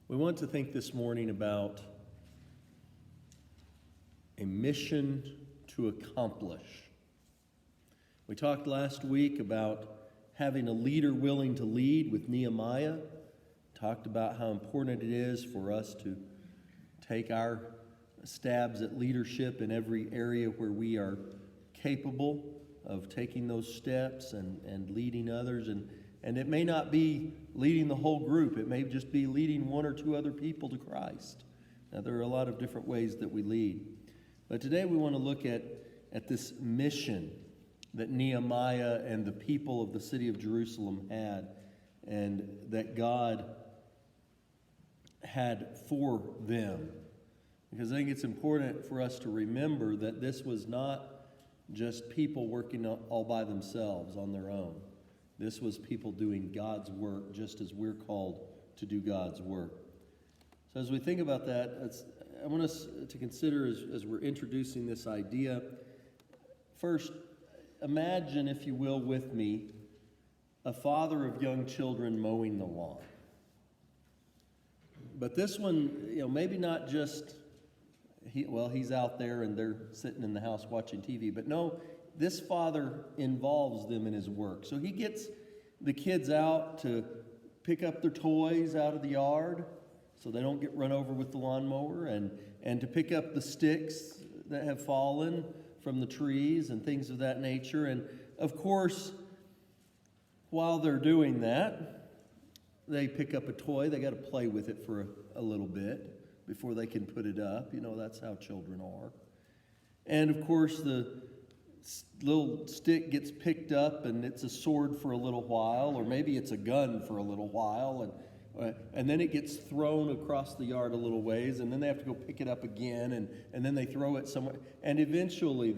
We want to think this morning about a mission to accomplish. We talked last week about having a leader willing to lead with Nehemiah. Talked about how important it is for us to take our stabs at leadership in every area where we are capable of taking those steps and leading others. And it may not be leading the whole group. It may just be leading one or two other people to Christ. Now, there are a lot of different ways that we lead. But today we want to look at this mission that Nehemiah and the people of the city of Jerusalem had, and that God had for them. Because I think it's important for us to remember that this was not just people working all by themselves on their own. This was people doing God's work just as we're called to do God's work. So as we think about that, I want us to consider as we're introducing this idea, first, imagine, if you will, with me, a father of young children mowing the lawn. But this one, maybe not just, he's out there and they're sitting in the house watching TV. But no, this father involves them in his work. So he gets the kids out to pick up their toys out of the yard so they don't get run over with the lawnmower, and to pick up the sticks that have fallen from the trees and things of that nature. And of course, while they're doing that, they pick up a toy. They got to play with it for a little bit before they can put it up. That's how children are. And of course, the little stick gets picked up and it's a sword for a little while, or maybe it's a gun for a little while, and then it gets thrown across the yard a little ways, and then they have to go pick it up again, and then they throw it somewhere. And eventually,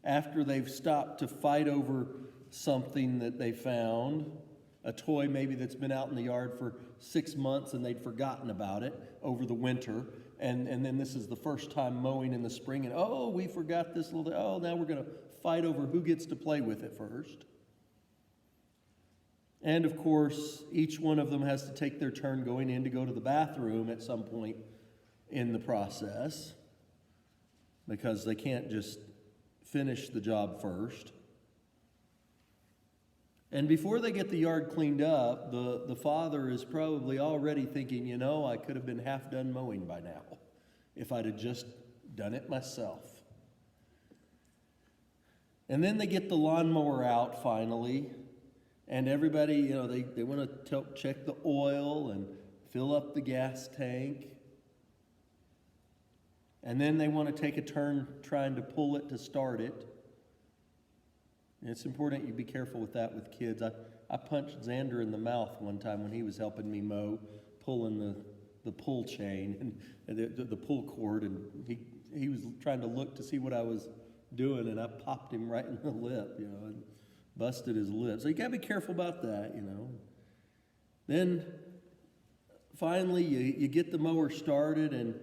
after they've stopped to fight over something that they found, a toy maybe that's been out in the yard for 6 months and they'd forgotten about it over the winter, and then this is the first time mowing in the spring, and we forgot this little, now we're going to fight over who gets to play with it first. And of course, each one of them has to take their turn going in to go to the bathroom at some point in the process, because they can't just finish the job first. And before they get the yard cleaned up, the father is probably already thinking, I could have been half done mowing by now if I'd have just done it myself. And then they get the lawnmower out finally, and everybody, they want to check the oil and fill up the gas tank. And then they want to take a turn trying to pull it to start it. And it's important you be careful with that with kids. I punched Xander in the mouth one time when he was helping me mow, pulling the pull chain and the pull cord, and he was trying to look to see what I was doing, and I popped him right in the lip, and busted his lip. So you got to be careful about that, Then finally you get the mower started, and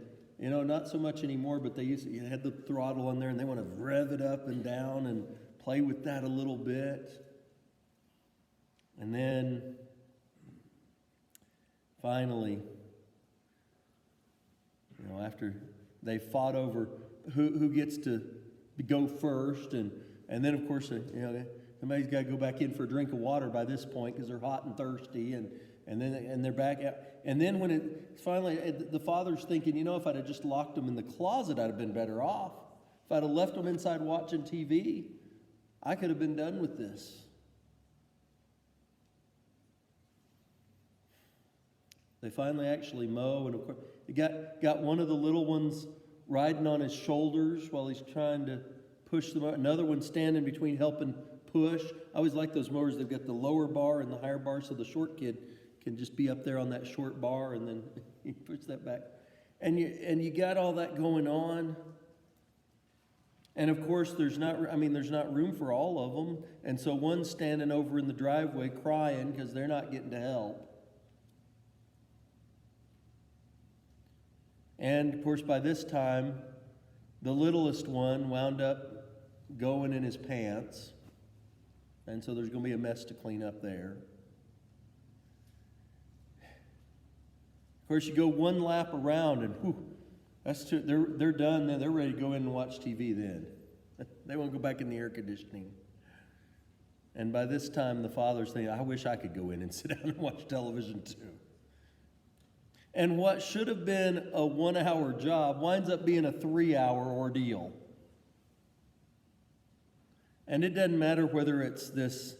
not so much anymore, but you had the throttle on there, and they want to rev it up and down and play with that a little bit. And then finally, after they fought over who gets to go first, and then of course somebody's got to go back in for a drink of water by this point because they're hot and thirsty, and then they're back out. And then when it finally, the father's thinking, if I'd have just locked them in the closet, I'd have been better off. If I'd have left them inside watching TV, I could have been done with this. They finally actually mow, and of course, they got one of the little ones riding on his shoulders while he's trying to push them out. Another one standing between helping push. I always like those mowers. They've got the lower bar and the higher bar, so the short kid can just be up there on that short bar, and then you push that back. And you got all that going on. And of course, there's not room for all of them. And so one's standing over in the driveway crying because they're not getting to help. And of course, by this time, the littlest one wound up going in his pants. And so there's going to be a mess to clean up there. Of course, you go one lap around and whew, that's too, they're done then. They're ready to go in and watch TV then. They won't go back in the air conditioning. And by this time, the father's thinking, I wish I could go in and sit down and watch television too. And what should have been a 1-hour job winds up being a 3-hour ordeal. And it doesn't matter whether it's this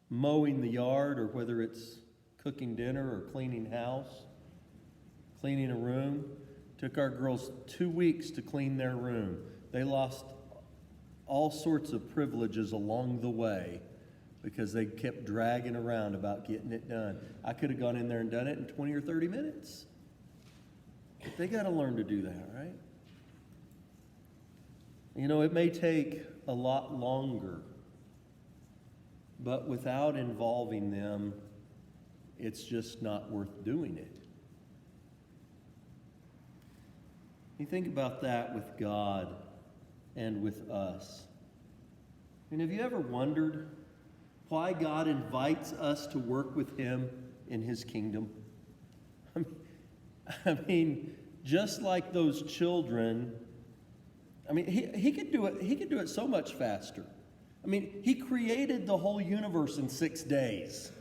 mowing the yard or whether it's cooking dinner or cleaning house, cleaning a room. Took our girls 2 weeks to clean their room. They lost all sorts of privileges along the way because they kept dragging around about getting it done. I could have gone in there and done it in 20 or 30 minutes. But they got to learn to do that, right? You know, it may take a lot longer, but without involving them, it's just not worth doing it. You think about that with God and with us. And have you ever wondered why God invites us to work with Him in His kingdom? I mean, just like those children, I mean, he could do it. He could do it so much faster. I mean, He created the whole universe in 6 days.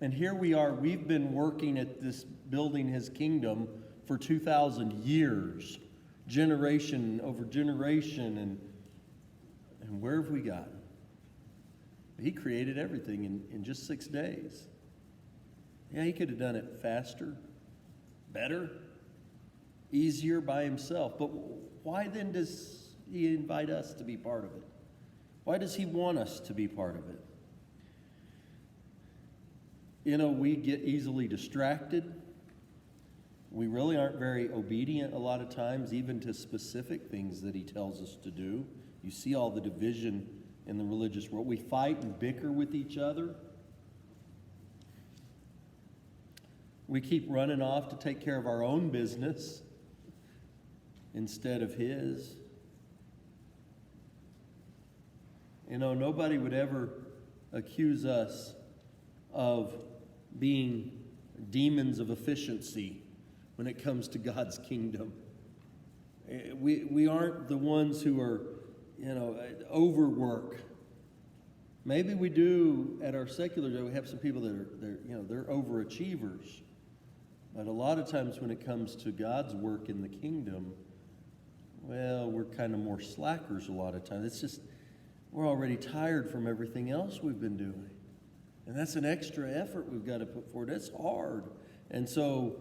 And here we are. We've been working at this, building His kingdom for 2,000 years, generation over generation, and where have we gotten? He created everything in just 6 days. Yeah, He could have done it faster, better, easier by Himself. But why then does He invite us to be part of it? Why does He want us to be part of it? You know, we get easily distracted. We really aren't very obedient a lot of times, even to specific things that He tells us to do. You see all the division in the religious world. We fight and bicker with each other. We keep running off to take care of our own business instead of His. You know, nobody would ever accuse us of being demons of efficiency when it comes to God's kingdom. We aren't the ones who are, you know, overwork. Maybe we do at our secular job. We have some people that they're overachievers. But a lot of times when it comes to God's work in the kingdom, well, we're kind of more slackers a lot of times. It's just, we're already tired from everything else we've been doing. And that's an extra effort we've got to put forward. It's hard. And so,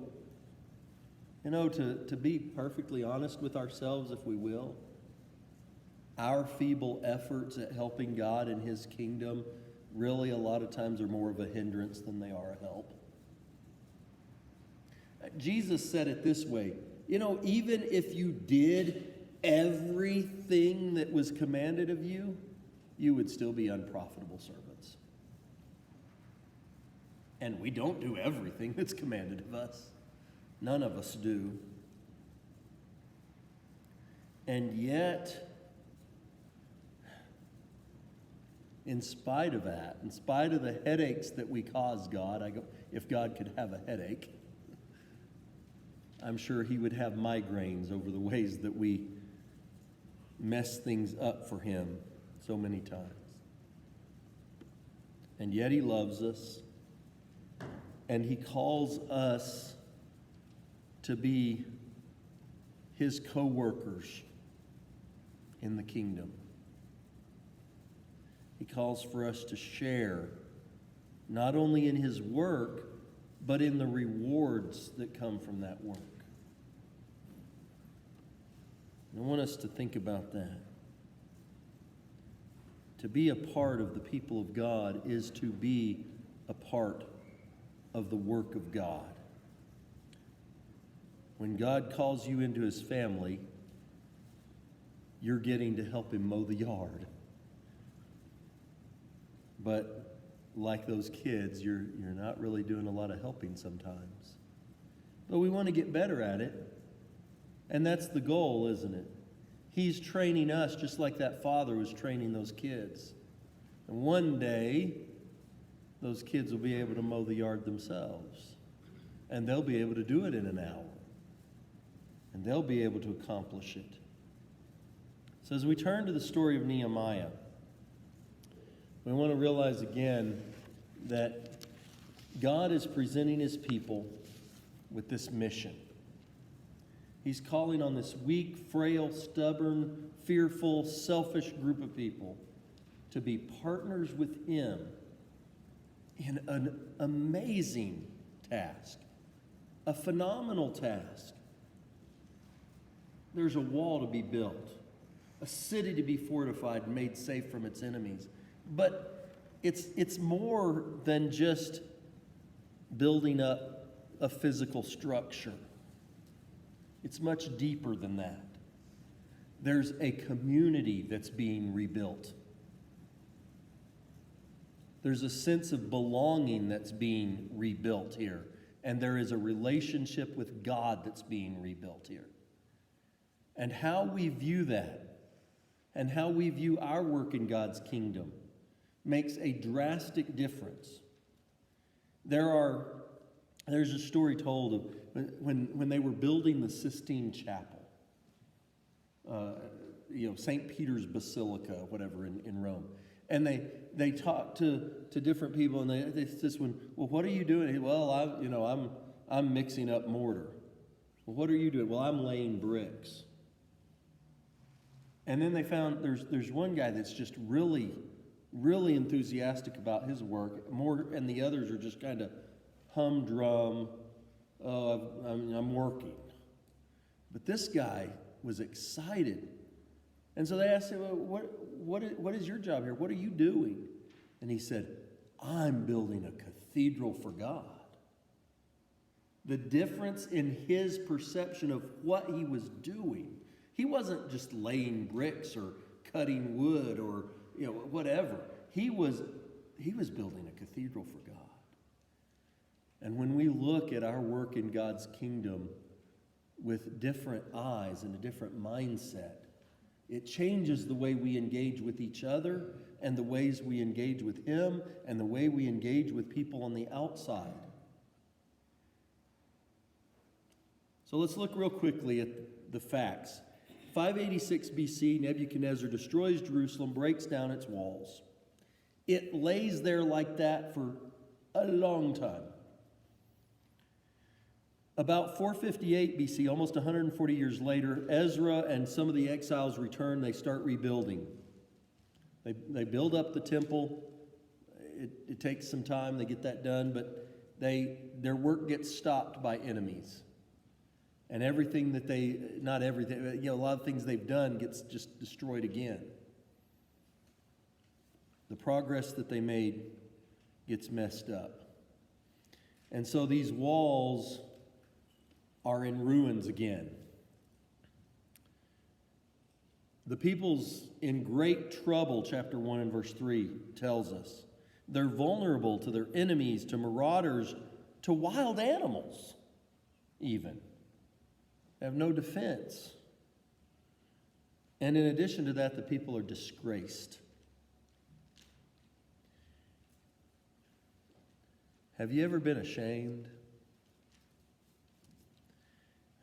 you know, to be perfectly honest with ourselves, if we will, our feeble efforts at helping God in His kingdom really a lot of times are more of a hindrance than they are a help. Jesus said it this way, you know, even if you did everything that was commanded of you, you would still be unprofitable servants. And we don't do everything that's commanded of us. None of us do. And yet, in spite of that, in spite of the headaches that we cause God, if God could have a headache, I'm sure He would have migraines over the ways that we mess things up for Him so many times. And yet He loves us, and He calls us to be His co-workers in the kingdom. He calls for us to share, not only in His work, but in the rewards that come from that work. I want us to think about that. To be a part of the people of God is to be a part of the work of God. When God calls you into His family, you're getting to help Him mow the yard. But like those kids, you're not really doing a lot of helping sometimes. But we want to get better at it. And that's the goal, isn't it? He's training us just like that father was training those kids. And one day, those kids will be able to mow the yard themselves. and they'll be able to do it in an hour. And they'll be able to accomplish it. So as we turn to the story of Nehemiah, we want to realize again that God is presenting his people with this mission. He's calling on this weak, frail, stubborn, fearful, selfish group of people to be partners with him in an amazing task, a phenomenal task. There's a wall to be built, a city to be fortified and made safe from its enemies. But it's more than just building up a physical structure. It's much deeper than that. There's a community that's being rebuilt. There's a sense of belonging that's being rebuilt here. And there is a relationship with God that's being rebuilt here. And how we view that, and how we view our work in God's kingdom, makes a drastic difference. There's a story told of when they were building the Sistine Chapel, St. Peter's Basilica, whatever, in Rome. And they talked to different people, and they just went, well, what are you doing? Well, I'm mixing up mortar. Well, what are you doing? Well, I'm laying bricks. And then they found there's one guy that's just really, really enthusiastic about his work, and the others are just kind of humdrum. Oh, I'm working. But this guy was excited. And so they asked him, well, what is your job here? What are you doing? And he said, I'm building a cathedral for God. The difference in his perception of what he was doing, he wasn't just laying bricks or cutting wood or whatever. He was building a cathedral for God. And when we look at our work in God's kingdom with different eyes and a different mindset, it changes the way we engage with each other and the ways we engage with him and the way we engage with people on the outside. So let's look real quickly at the facts. 586 BC, Nebuchadnezzar destroys Jerusalem, breaks down its walls. It lays there like that for a long time. About 458 BC, almost 140 years later, Ezra and some of the exiles return. They start rebuilding. They build up the temple. It takes some time. They get that done, but their work gets stopped by enemies. And everything that not everything, a lot of things they've done gets just destroyed again. The progress that they made gets messed up. And so these walls are in ruins again. The people's in great trouble, chapter 1 and verse 3 tells us. They're vulnerable to their enemies, to marauders, to wild animals even. They have no defense. And in addition to that, the people are disgraced. Have you ever been ashamed?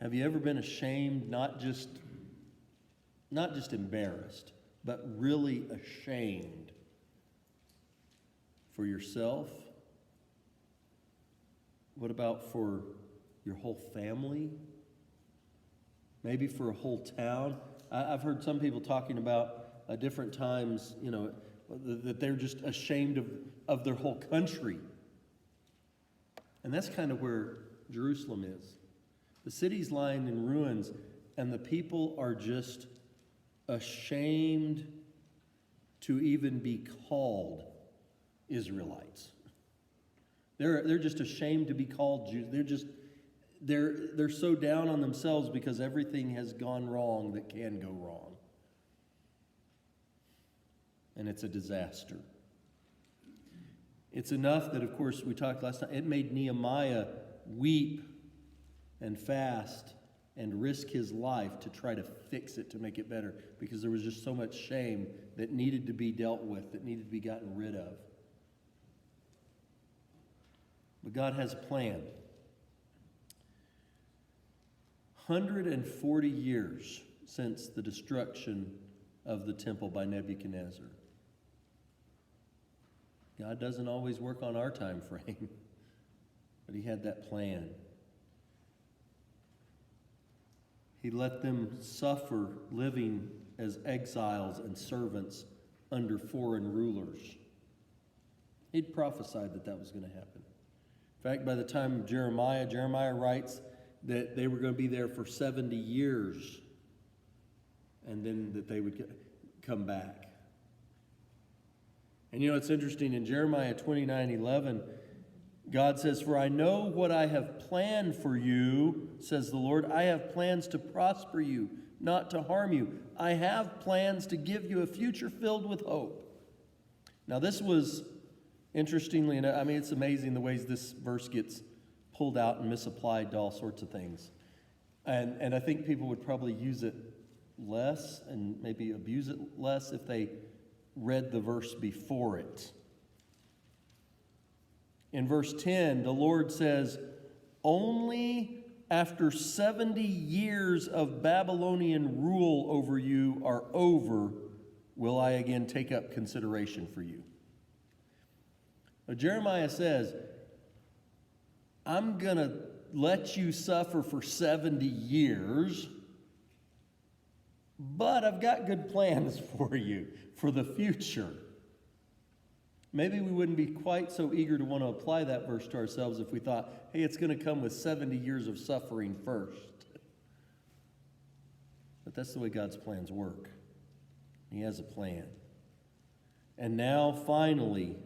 Have you ever been ashamed, not just embarrassed, but really ashamed for yourself? What about for your whole family? Maybe for a whole town? I've heard some people talking about different times, that they're just ashamed of their whole country. And that's kind of where Jerusalem is. The city's lying in ruins, and the people are just ashamed to even be called Israelites. They're just ashamed to be called Jews. They're so down on themselves because everything has gone wrong that can go wrong. And it's a disaster. It's enough that, of course, we talked last time, it made Nehemiah weep and fast and risk his life to try to fix it, to make it better, because there was just so much shame that needed to be dealt with, that needed to be gotten rid of. But God has a plan. 140 years since the destruction of the temple by Nebuchadnezzar. God doesn't always work on our time frame, but he had that plan. He let them suffer living as exiles and servants under foreign rulers. He'd prophesied that that was going to happen. In fact, by the time of Jeremiah writes that they were going to be there for 70 years and then that they would come back. And it's interesting, in Jeremiah 29:11, God says, "For I know what I have planned for you, says the Lord. I have plans to prosper you, not to harm you. I have plans to give you a future filled with hope." Now this was, interestingly enough, it's amazing the ways this verse gets pulled out and misapplied to all sorts of things. And I think people would probably use it less and maybe abuse it less if they read the verse before it. In verse 10, the Lord says, "Only after 70 years of Babylonian rule over you are over, will I again take up consideration for you." Now, Jeremiah says, I'm going to let you suffer for 70 years, but I've got good plans for you for the future. Maybe we wouldn't be quite so eager to want to apply that verse to ourselves if we thought, hey, it's going to come with 70 years of suffering first. But that's the way God's plans work. He has a plan. And now, finally,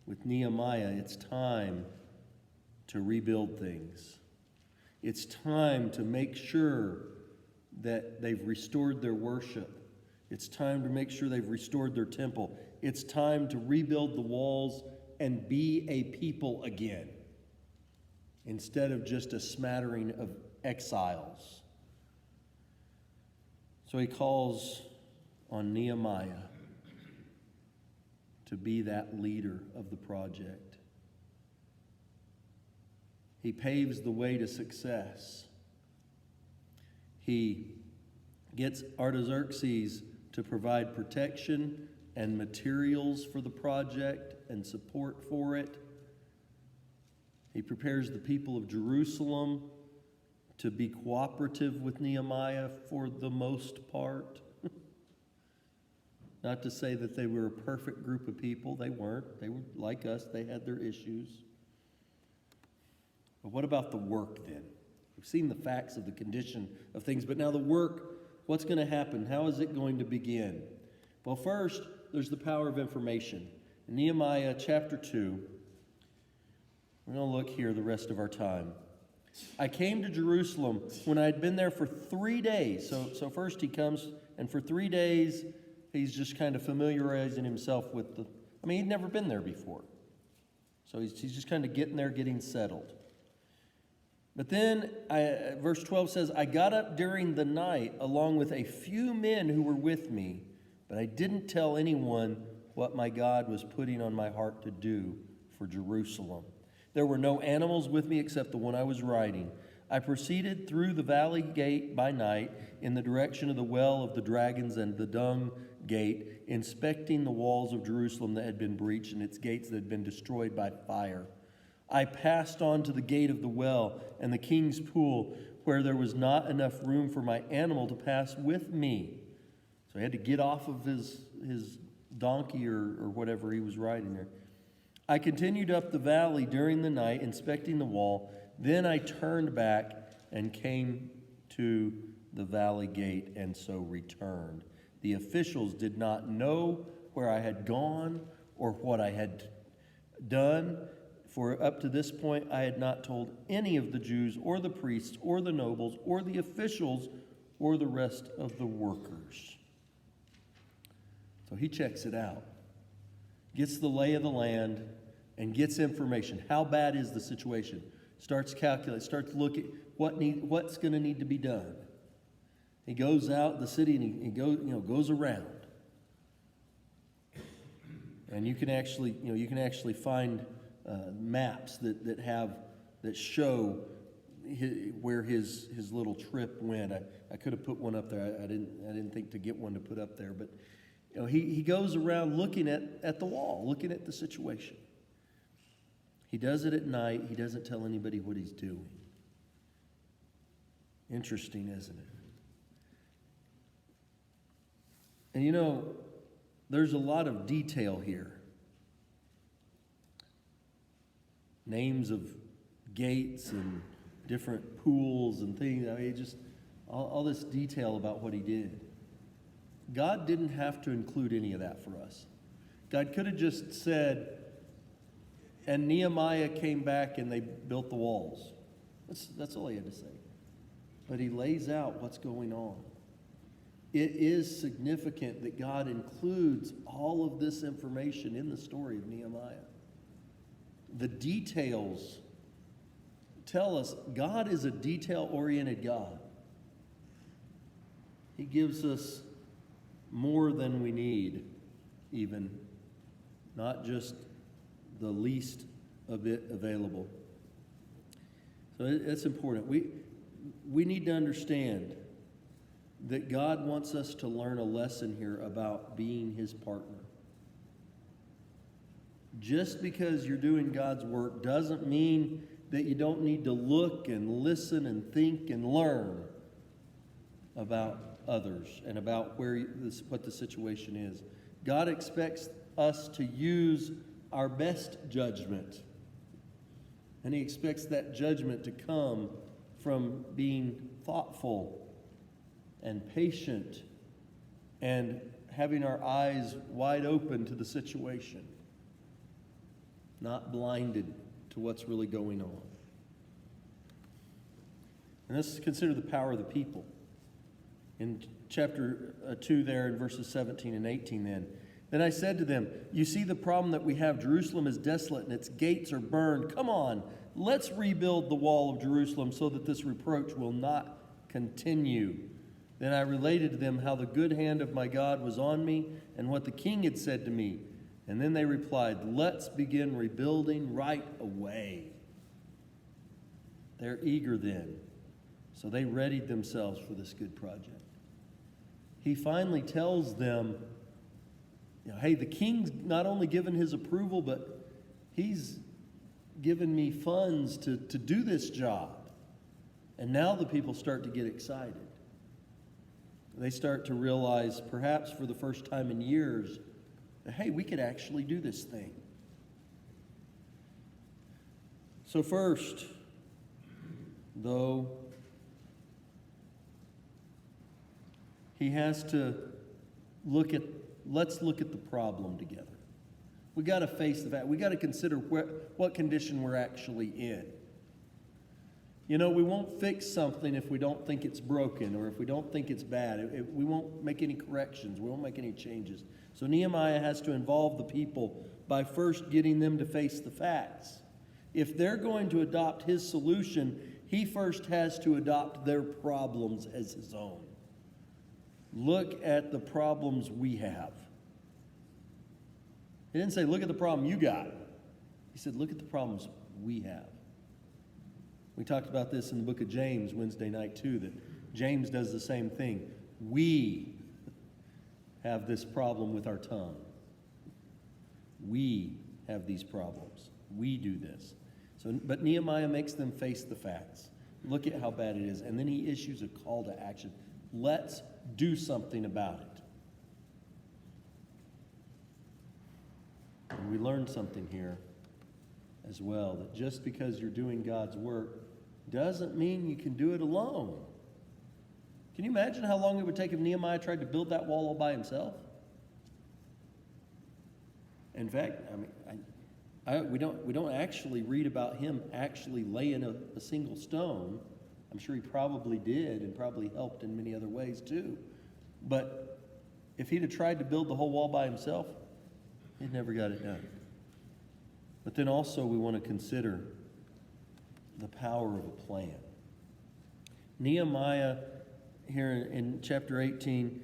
with Nehemiah, it's time to rebuild things. It's time to make sure that they've restored their worship. It's time to make sure they've restored their temple. It's time to rebuild the walls and be a people again, instead of just a smattering of exiles. So he calls on Nehemiah to be that leader of the project. He paves the way to success. He gets Artaxerxes to provide protection and materials for the project and support for it. He prepares the people of Jerusalem to be cooperative with Nehemiah for the most part. Not to say that they were a perfect group of people. They weren't. They were like us. They had their issues. But what about the work then? We've seen the facts of the condition of things, but now the work, what's going to happen? How is it going to begin? Well, first, there's the power of information. In Nehemiah chapter 2, we're going to look here the rest of our time. I came to Jerusalem when I had been there for 3 days. So first he comes, and for 3 days, he's just kind of familiarizing himself with he'd never been there before. So he's just kind of getting there, getting settled. But then, verse 12 says, I got up during the night along with a few men who were with me, but I didn't tell anyone what my God was putting on my heart to do for Jerusalem. There were no animals with me except the one I was riding. I proceeded through the valley gate by night in the direction of the well of the dragons and the dung gate, inspecting the walls of Jerusalem that had been breached and its gates that had been destroyed by fire. I passed on to the gate of the well and the king's pool, where there was not enough room for my animal to pass with me. So he had to get off of his donkey or whatever he was riding there. I continued up the valley during the night, inspecting the wall. Then I turned back and came to the valley gate, and so returned. The officials did not know where I had gone or what I had done, for up to this point I had not told any of the Jews or the priests or the nobles or the officials or the rest of the workers. So he checks it out, gets the lay of the land, and gets information. How bad is the situation? Starts calculating, starts looking what's going to need to be done. He goes out the city and he goes around. And you can actually find maps that show where his little trip went. I could have put one up there. I didn't think to get one to put up there, but he goes around looking at the wall, looking at the situation. He does it at night. He doesn't tell anybody what he's doing. Interesting, isn't it? And there's a lot of detail here. Names of gates and different pools and things. I mean, just all this detail about what he did. God didn't have to include any of that for us. God could have just said, and Nehemiah came back and they built the walls. That's all he had to say. But he lays out what's going on. It is significant that God includes all of this information in the story of Nehemiah. The details tell us God is a detail-oriented God. He gives us more than we need, even, not just the least of it available. So it's important. We need to understand that God wants us to learn a lesson here about being his partner. Just because you're doing God's work doesn't mean that you don't need to look and listen and think and learn about others and about what the situation is. God expects us to use our best judgment. And he expects that judgment to come from being thoughtful and patient and having our eyes wide open to the situation, not blinded to what's really going on. And let's consider the power of the people. In chapter 2 there in verses 17 and 18 Then I said to them, you see the problem that we have. Jerusalem is desolate and its gates are burned. Come on, let's rebuild the wall of Jerusalem so that this reproach will not continue. Then I related to them how the good hand of my God was on me and what the king had said to me. And then they replied, let's begin rebuilding right away. They're eager then. So they readied themselves for this good project. He finally tells them, hey, the king's not only given his approval, but he's given me funds to do this job. And now the people start to get excited. They start to realize, perhaps for the first time in years, that, hey, we could actually do this thing. So first, though, he has to let's look at the problem together. We got to face the fact. We got to consider what condition we're actually in. We won't fix something if we don't think it's broken or if we don't think it's bad. We won't make any corrections. We won't make any changes. So Nehemiah has to involve the people by first getting them to face the facts. If they're going to adopt his solution, he first has to adopt their problems as his own. Look at the problems we have. He didn't say, look at the problem you got. He said, look at the problems we have. We talked about this in the book of James Wednesday night too, that James does the same thing. We have this problem with our tongue. We have these problems. We do this. But Nehemiah makes them face the facts. Look at how bad it is. And then he issues a call to action. Let's do something about it. And we learned something here as well, that just because you're doing God's work doesn't mean you can do it alone. Can you imagine how long it would take if Nehemiah tried to build that wall all by himself? In fact, we don't actually read about him actually laying a single stone. I'm sure he probably did and probably helped in many other ways too. But if he'd have tried to build the whole wall by himself, he'd never got it done. But then also we want to consider the power of a plan. Nehemiah here in chapter 18,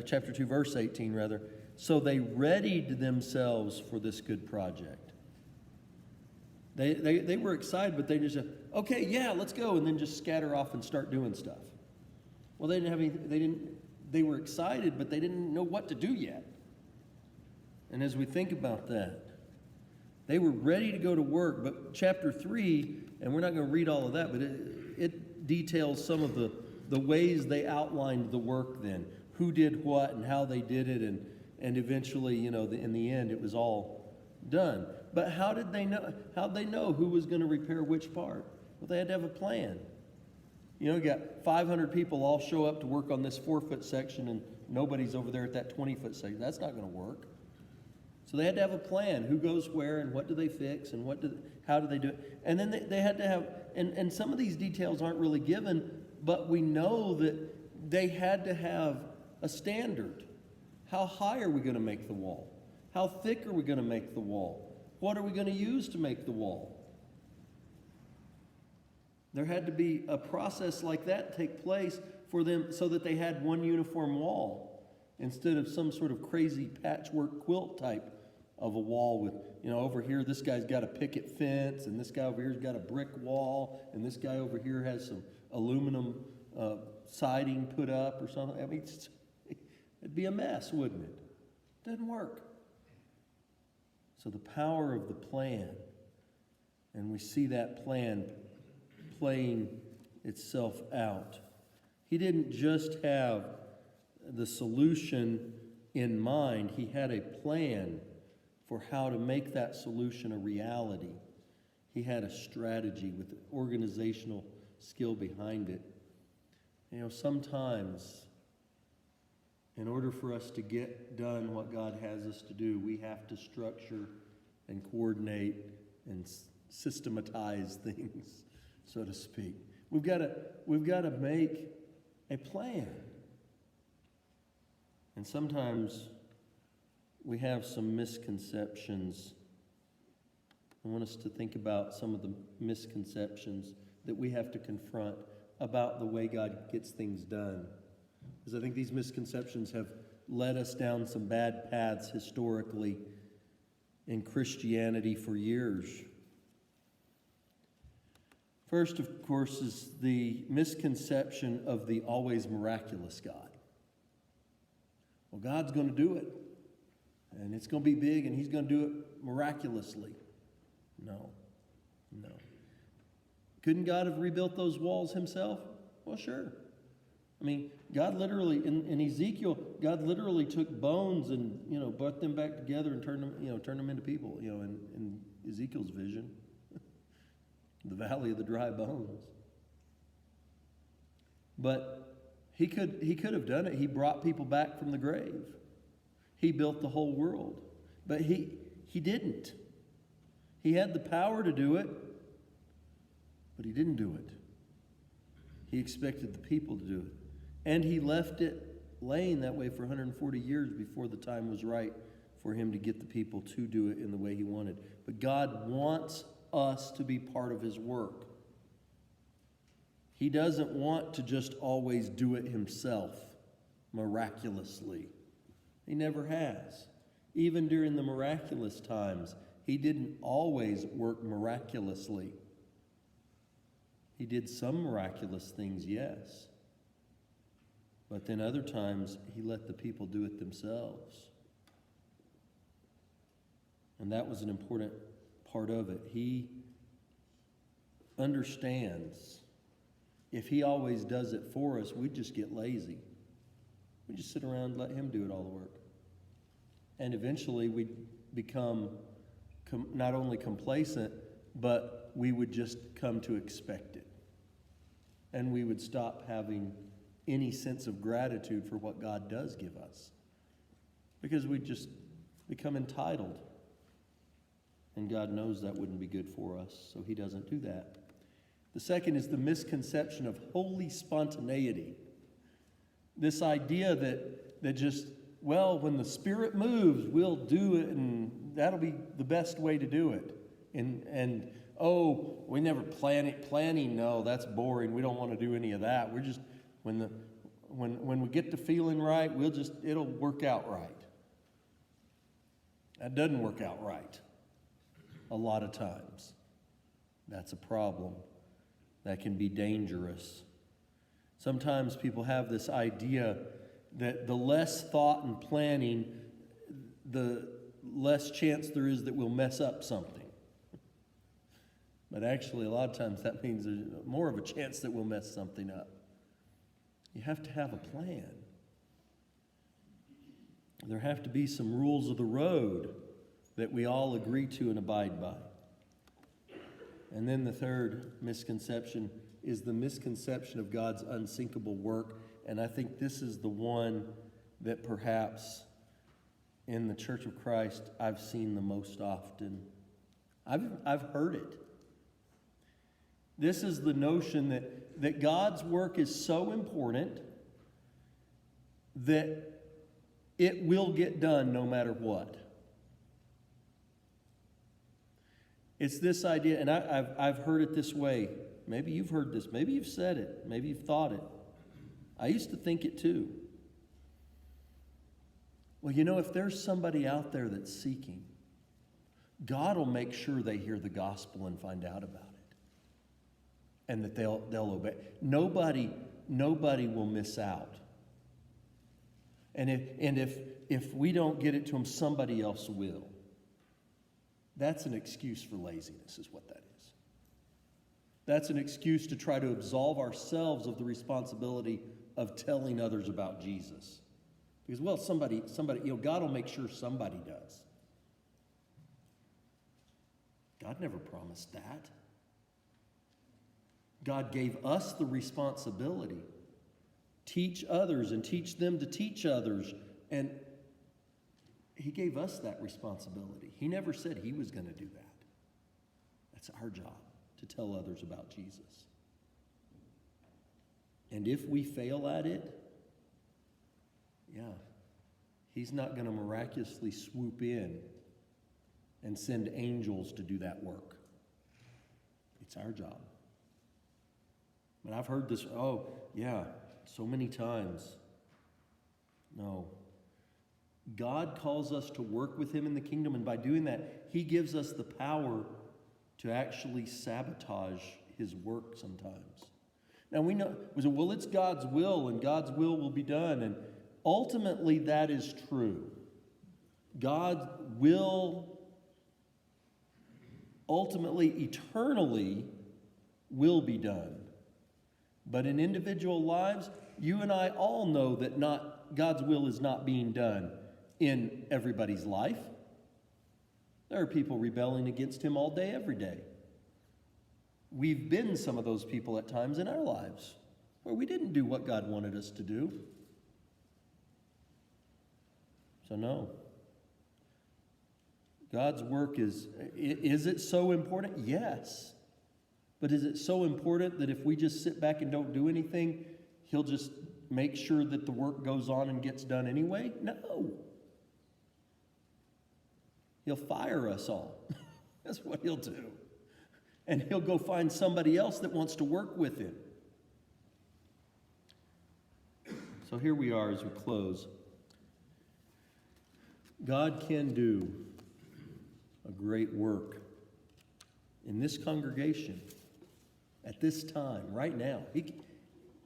chapter 2, verse 18 rather, so they readied themselves for this good project. They were excited, but they just said, Okay, yeah, let's go, and then just scatter off and start doing stuff. Well, they didn't have any, they were excited, but they didn't know what to do yet. And as we think about that, they were ready to go to work, but chapter 3, and we're not going to read all of that, but it details some of the ways they outlined the work then, who did what and how they did it, and eventually, in the end, it was all done. But how did they know? How'd they know who was going to repair which part? Well, they had to have a plan. You got 500 people all show up to work on this 4-foot section, and nobody's over there at that 20-foot section. That's not going to work. So they had to have a plan. Who goes where, and what do they fix, and how do they do it? And then they had to have, and some of these details aren't really given, but we know that they had to have a standard. How high are we going to make the wall? How thick are we going to make the wall? What are we going to use to make the wall? There had to be a process like that take place for them so that they had one uniform wall instead of some sort of crazy patchwork quilt type of a wall with, over here this guy's got a picket fence, and this guy over here's got a brick wall, and this guy over here has some aluminum siding put up or something. I mean, it'd be a mess, wouldn't it? It doesn't work. So the power of the plan, and we see that plan playing itself out. He didn't just have the solution in mind, he had a plan for how to make that solution a reality. He had a strategy with organizational skill behind it. Sometimes, in order for us to get done what God has us to do, we have to structure and coordinate and systematize things, so to speak. We've got to make a plan. And sometimes we have some misconceptions. I want us to think about some of the misconceptions that we have to confront about the way God gets things done. Because I think these misconceptions have led us down some bad paths historically in Christianity for years. First, of course, is the misconception of the always miraculous God. Well, God's going to do it, and it's going to be big, and he's going to do it miraculously. No. Couldn't God have rebuilt those walls himself? Well, sure. I mean, God literally, in Ezekiel, God literally took bones and, brought them back together and turned them into people, in Ezekiel's vision. The valley of the dry bones. But he could have done it. He brought people back from the grave. He built the whole world. But he didn't. He had the power to do it, but he didn't do it. He expected the people to do it. And he left it laying that way for 140 years before the time was right for him to get the people to do it in the way he wanted. But God wants us to be part of his work. He doesn't want to just always do it himself miraculously. He never has. Even during the miraculous times, he didn't always work miraculously. He did some miraculous things, yes. But then other times, he let the people do it themselves. And that was an important part of it. He understands if he always does it for us, we just get lazy. We just sit around and let him do it all the work. And eventually we'd become not only complacent, but we would just come to expect it. And we would stop having any sense of gratitude for what God does give us. Because we just become entitled. And God knows that wouldn't be good for us, so he doesn't do that. The second is the misconception of holy spontaneity. This idea that just, when the Spirit moves, we'll do it, and that'll be the best way to do it. And we never plan it. Planning, no, that's boring. We don't want to do any of that. We're just, when we get to feeling right, it'll work out right. That doesn't work out right a lot of times. That's a problem. that can be dangerous. Sometimes people have this idea that the less thought and planning, the less chance there is that we'll mess up something. But actually, a lot of times that means there's more of a chance that we'll mess something up. You have to have a plan. There have to be some rules of the road that we all agree to and abide by. And then the third misconception is the misconception of God's unsinkable work. And I think this is the one that perhaps in the Church of Christ I've seen the most often. I've heard it. This is the notion that God's work is so important that it will get done no matter what. It's this idea, and I've heard it this way. Maybe you've heard this. Maybe you've said it. Maybe you've thought it. I used to think it too. Well, if there's somebody out there that's seeking, God will make sure they hear the gospel and find out about it. And that they'll obey. Nobody will miss out. And if we don't get it to them, somebody else will. That's an excuse for laziness, is what that is. That's an excuse to try to absolve ourselves of the responsibility of telling others about Jesus. Because, well, somebody, God will make sure somebody does. God never promised that. God gave us the responsibility. Teach others and teach them to teach others. And He gave us that responsibility. He never said He was going to do that. That's our job, to tell others about Jesus. And if we fail at it, He's not going to miraculously swoop in and send angels to do that work. It's our job. But I've heard this, so many times. No. God calls us to work with Him in the kingdom, and by doing that, He gives us the power to actually sabotage His work sometimes. Now we know, it's God's will, and God's will be done, and ultimately that is true. God's will, ultimately, eternally, will be done. But in individual lives, you and I all know that God's will is not being done in everybody's life. There are people rebelling against Him all day, every day. We've been some of those people at times in our lives where we didn't do what God wanted us to do. So no. God's work is it so important? Yes. But is it so important that if we just sit back and don't do anything, He'll just make sure that the work goes on and gets done anyway? No. He'll fire us all. That's what He'll do. And He'll go find somebody else that wants to work with Him. So here we are as we close. God can do a great work in this congregation at this time, right now.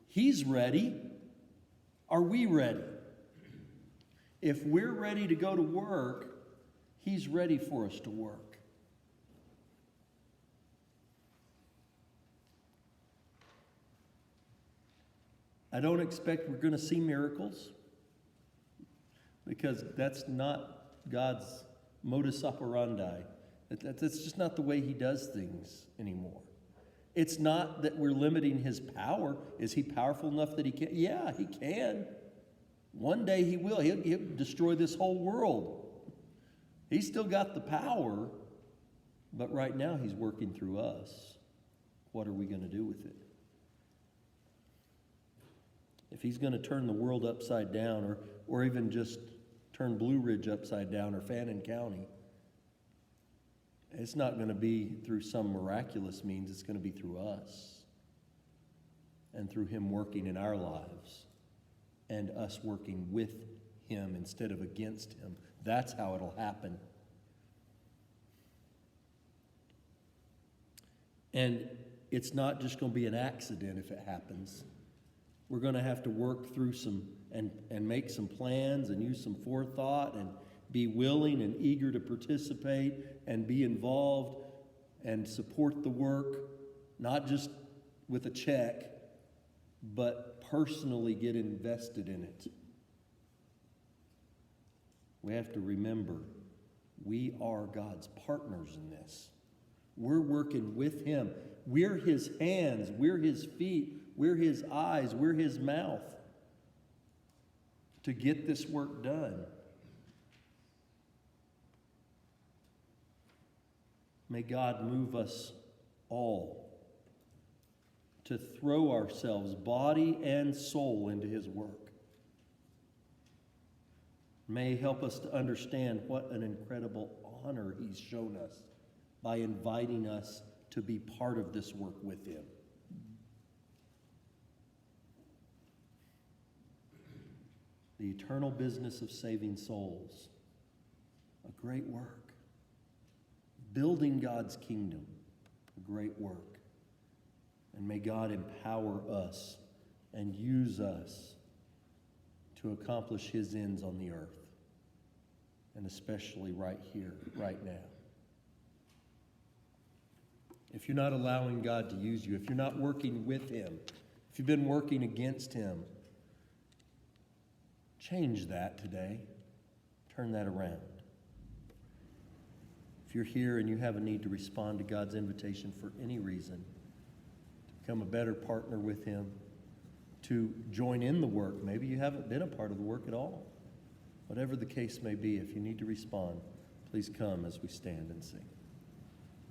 He's ready. Are we ready? If we're ready to go to work, He's ready for us to work. I don't expect we're going to see miracles, because that's not God's modus operandi. That's just not the way He does things anymore. It's not that we're limiting His power. Is He powerful enough that He can? Yeah, He can. One day He will. He'll destroy this whole world. He's still got the power, but right now He's working through us. What are we going to do with it? If He's going to turn the world upside down, or even just turn Blue Ridge upside down, or Fannin County, it's not going to be through some miraculous means. It's going to be through us and through Him working in our lives and us working with Him instead of against Him. That's how it'll happen. And it's not just going to be an accident if it happens. We're going to have to work through some and make some plans and use some forethought and be willing and eager to participate and be involved and support the work, not just with a check, but personally get invested in it. We have to remember we are God's partners in this. We're working with Him. We're His hands, we're His feet, we're His eyes, we're His mouth to get this work done. May God move us all to throw ourselves, body and soul, into His work. May He help us to understand what an incredible honor He's shown us by inviting us to be part of this work with Him. The eternal business of saving souls, a great work. Building God's kingdom, a great work. And may God empower us and use us to accomplish His ends on the earth, and especially right here, right now. If you're not allowing God to use you, if you're not working with Him, if you've been working against Him, change that today. Turn that around. If you're here and you have a need to respond to God's invitation for any reason, to become a better partner with Him, to join in the work, maybe you haven't been a part of the work at all. Whatever the case may be, if you need to respond, please come as we stand and sing.